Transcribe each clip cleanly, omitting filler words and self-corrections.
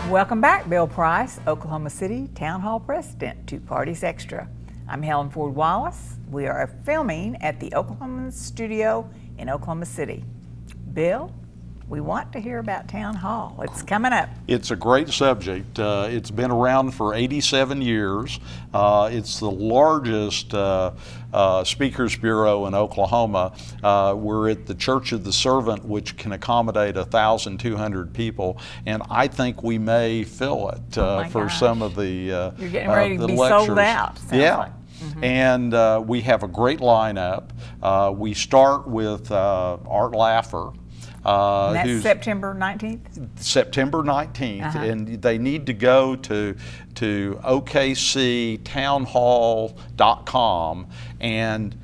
Welcome back, Bill Price, Oklahoma City Town Hall President, Two Parties Extra. I'm Helen Ford Wallace. We are filming at the Oklahoma Studio in Oklahoma City. Bill, we want to hear about Town Hall. It's coming up. It's a great subject. It's been around for 87 years. It's the largest Speakers Bureau in Oklahoma. We're at the Church of the Servant, which can accommodate 1,200 people, and I think we may fill it for some of the You're getting ready to be lectures. sold out. Yeah. Like. Mm-hmm. And we have a great lineup. We start with Art Laffer. And that's September 19th? September 19th, and they need to go to OKCTownHall.com and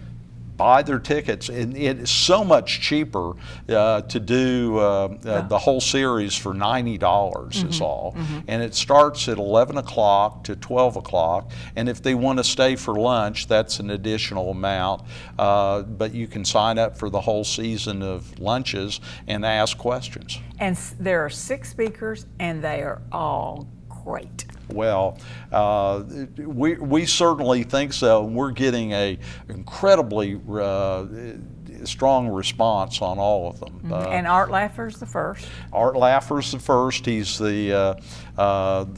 buy their tickets. And it's so much cheaper to do the whole series for $90 is all. And it starts at 11 o'clock to 12 o'clock. And if they want to stay for lunch, that's an additional amount. But you can sign up for the whole season of lunches and ask questions. And there are 6 speakers, and they are all great. Well, we certainly think so. We're getting a incredibly strong response on all of them. And Art Laffer's the first. Art Laffer's the first. He's the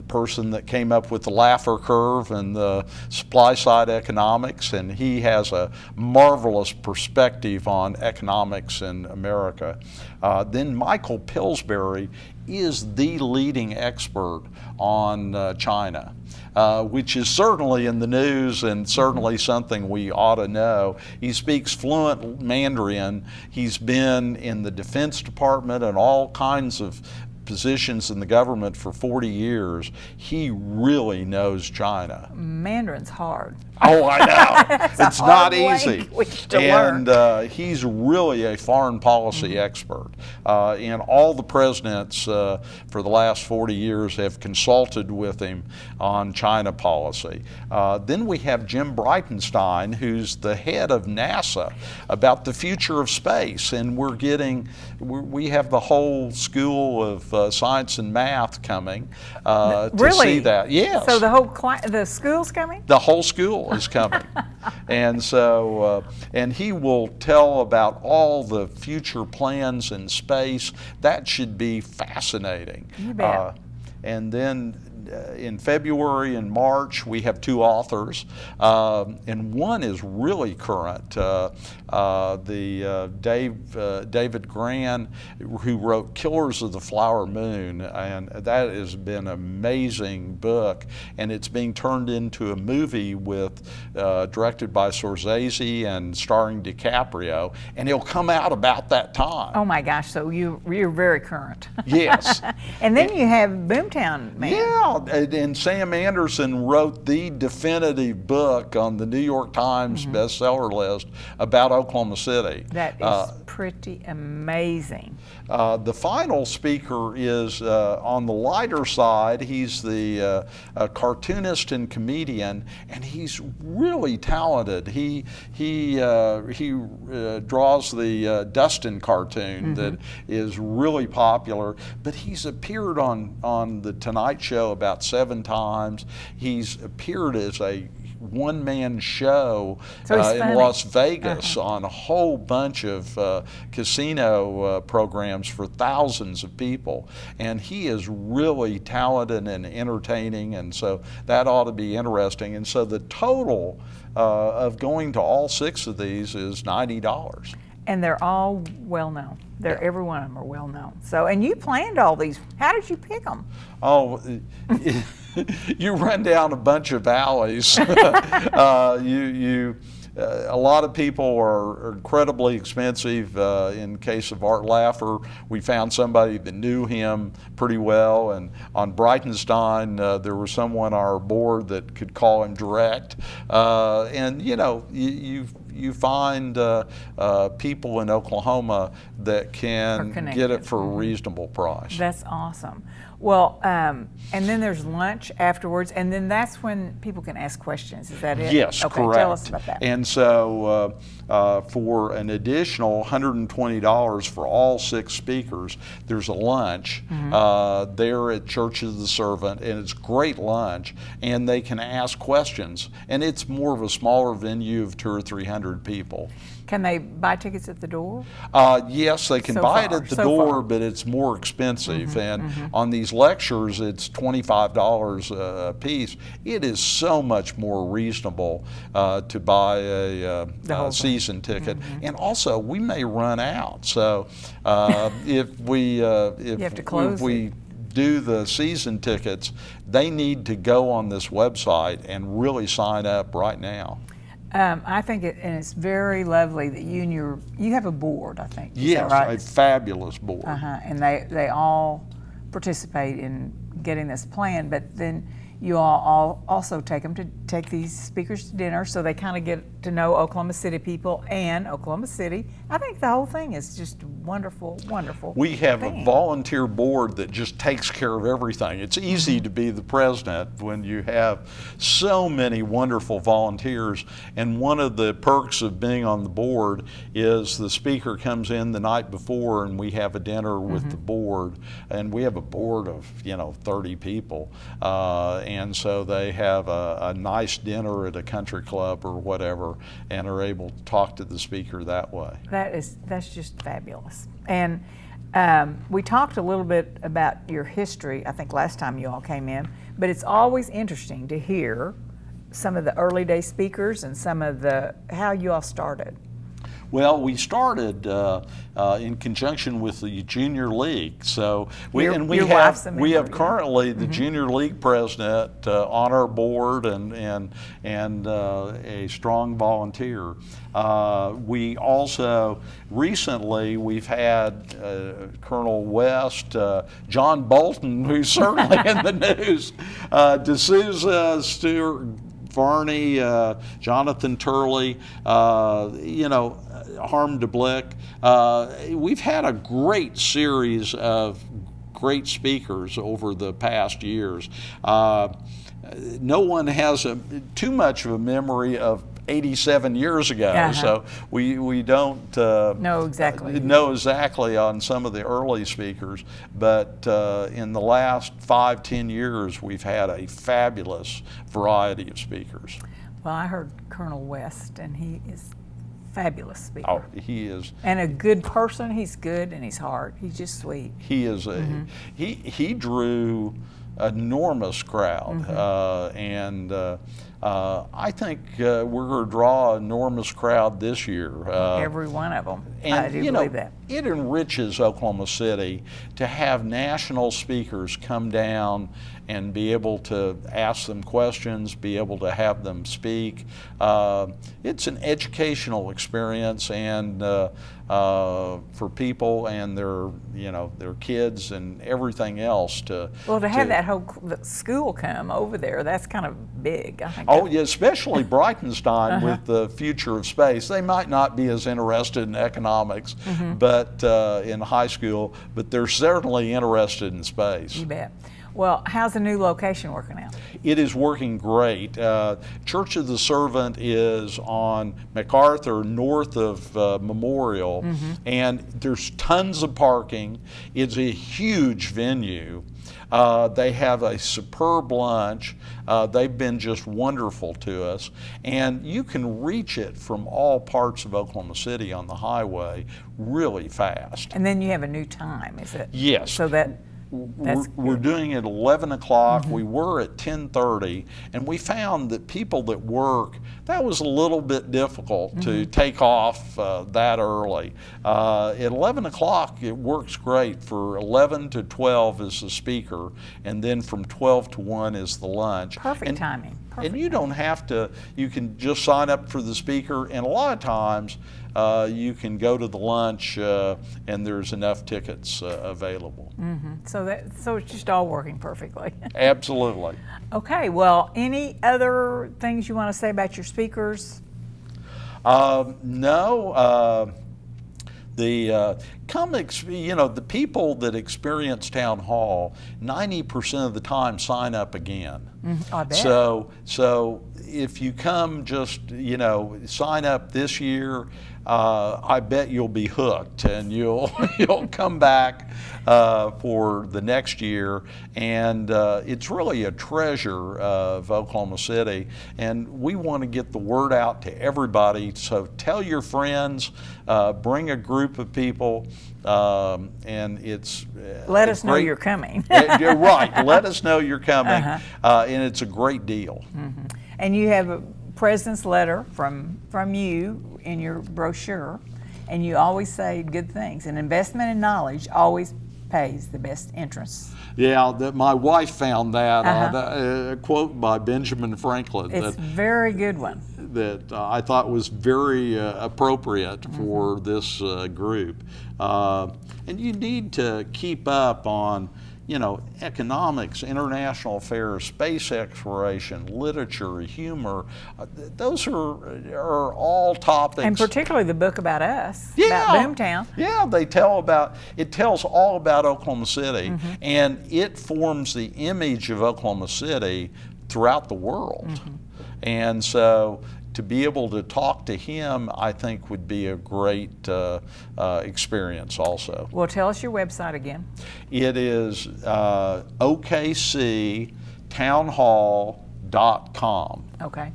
person that came up with the Laffer curve and the supply side economics, and he has a marvelous perspective on economics in America. Then Michael Pillsbury is the leading expert on China, which is certainly in the news and certainly something we ought to know. He speaks fluent Mandarin. He's been in the Defense Department and all kinds of positions in the government for 40 years. He really knows China. Mandarin's hard. Oh, I know. It's not easy. And he's really a foreign policy expert. And all the presidents for the last 40 years have consulted with him on China policy. Then we have Jim Brightenstein, who's the head of NASA, about the future of space. And we have the whole school of science and math coming to see that. Yes. So the school's coming? The whole school is coming. And so, and he will tell about all the future plans in space. That should be fascinating. You bet. And then in February and March, we have 2 authors, and one is really current. David Gran, who wrote Killers of the Flower Moon, and that has been an amazing book, and it's being turned into a movie directed by Scorsese and starring DiCaprio, and it'll come out about that time. Oh my gosh, so you're very current. Yes. And then you have Boomtown Man. Yeah, and Sam Anderson wrote the definitive book on the New York Times bestseller list about Oklahoma City. That is pretty amazing. The final speaker is on the lighter side. He's the cartoonist and comedian, and he's really talented. He draws the Dustin cartoon that is really popular, but he's appeared on the Tonight Show about 7 times. He's appeared as a one-man show in Las Vegas on a whole bunch of casino programs for thousands of people, and he is really talented and entertaining, and so that ought to be interesting. And so the total of going to all 6 of these is $90. And they're all well known. Every one of them are well known. So, and you planned all these. How did you pick them? Oh, you run down a bunch of alleys. A lot of people are incredibly expensive. In case of Art Laffer, we found somebody that knew him pretty well, and on Brightenstein, there was someone on our board that could call him direct. And you you find people in Oklahoma that can get it for a reasonable price. That's awesome. Well, and then there's lunch afterwards, and then that's when people can ask questions. Is that it? Yes, okay, correct. Tell us about that. And so for an additional $120 for all 6 speakers, there's a lunch there at Church of the Servant, and it's great lunch, and they can ask questions. And it's more of a smaller venue of 200 or 300 people. Can they buy tickets at the door? Yes, they can buy it at the door, but it's more expensive. And on these lectures, it's $25 a piece. It is so much more reasonable to buy a season ticket. And also, we may run out. So if we do the season tickets, they need to go on this website and really sign up right now. I think and it's very lovely that you have a board, I think. Is yes, that right? A fabulous board. And they all participate in getting this plan, but then you all also take these speakers to dinner, so they kind of get to know Oklahoma City people and Oklahoma City. I think the whole thing is just wonderful, wonderful. We have a volunteer board that just takes care of everything. It's easy to be the president when you have so many wonderful volunteers, and one of the perks of being on the board is the speaker comes in the night before and we have a dinner with the board, and we have a board of 30 people. And so they have a nice dinner at a country club or whatever, and are able to talk to the speaker that way. That's just fabulous. And we talked a little bit about your history, I think last time you all came in, but it's always interesting to hear some of the early day speakers and some of how you all started. Well, we started in conjunction with the Junior League. So we have currently the Junior League president on our board and a strong volunteer. We also recently we've had Colonel West, John Bolton, who's certainly in the news, D'Souza, Stewart, Varney, Jonathan Turley, Harm de Blick. We've had a great series of great speakers over the past years. No one has too much of a memory of 87 years ago, so we don't know exactly on some of the early speakers, but in the last 5-10 years we've had a fabulous variety of speakers. Well, I heard Colonel West, and he is fabulous speaker. Oh, he is. And a good person. He's good and he's hard. He's just sweet. He is he drew enormous crowd, and I think we're going to draw an enormous crowd this year. Every one of them. And I do believe that. It enriches Oklahoma City to have national speakers come down and be able to ask them questions, be able to have them speak. It's an educational experience, and for people and their kids and everything else to have that whole school come over there, that's kind of big, I think. Oh yeah, especially Brightenstein with the future of space. They might not be as interested in economics, but in high school, but they're certainly interested in space. You bet. Well, how's the new location working out? It is working great. Church of the Servant is on MacArthur, north of Memorial, and there's tons of parking. It's a huge venue. They have a superb lunch. They've been just wonderful to us, and you can reach it from all parts of Oklahoma City on the highway really fast. And then you have a new time, is it? Yes. So we're doing it at 11 o'clock. We were at 10:30, and we found that people that work, that was a little bit difficult to take off that early. At 11 o'clock, it works great. For 11 to 12 is the speaker, and then from 12 to 1 is the lunch. Perfect timing. And you don't have to, you can just sign up for the speaker, and a lot of times you can go to the lunch and there's enough tickets available. So it's just all working perfectly. Absolutely. Okay, well, any other things you want to say about your speakers? No. The people that experience Town Hall 90% of the time sign up again. I bet. So if you come just, sign up this year, I bet you'll be hooked and you'll come back for the next year. And it's really a treasure of Oklahoma City, and we want to get the word out to everybody. So tell your friends, bring a group of people, and it's let us know great. you're coming. You're right. Let us know you're coming, and it's a great deal. And you have a president's letter from you in your brochure, and you always say good things. And investment in knowledge always pays the best interest. Yeah, my wife found that on a quote by Benjamin Franklin. It's a very good one. That I thought was very appropriate for this group. And you need to keep up on, economics, international affairs, space exploration, literature, humor. Those are all topics. And particularly the book about us, about Boomtown. Yeah, it tells all about Oklahoma City, and it forms the image of Oklahoma City throughout the world. And so to be able to talk to him, I think, would be a great experience also. Well, tell us your website again. It is OKCTownHall.com. Okay.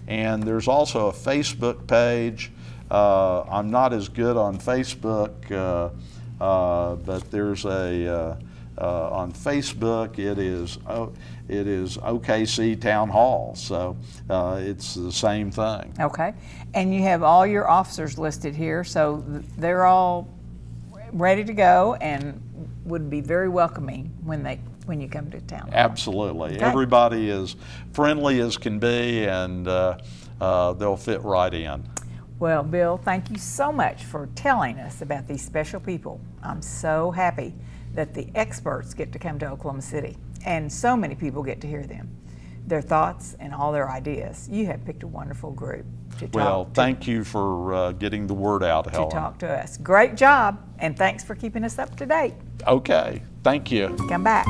And there's also a Facebook page. I'm not as good on Facebook, but there's on Facebook, it is OKC Town Hall, so it's the same thing. Okay. And you have all your officers listed here, so they're all ready to go and would be very welcoming when you come to town. Absolutely. Okay. Everybody is friendly as can be, and they'll fit right in. Well, Bill, thank you so much for telling us about these special people. I'm so happy that the experts get to come to Oklahoma City, and so many people get to hear them, their thoughts and all their ideas. You have picked a wonderful group to talk to. Well, thank you for getting the word out, Helen. To talk to us. Great job, and thanks for keeping us up to date. Okay, thank you. Come back.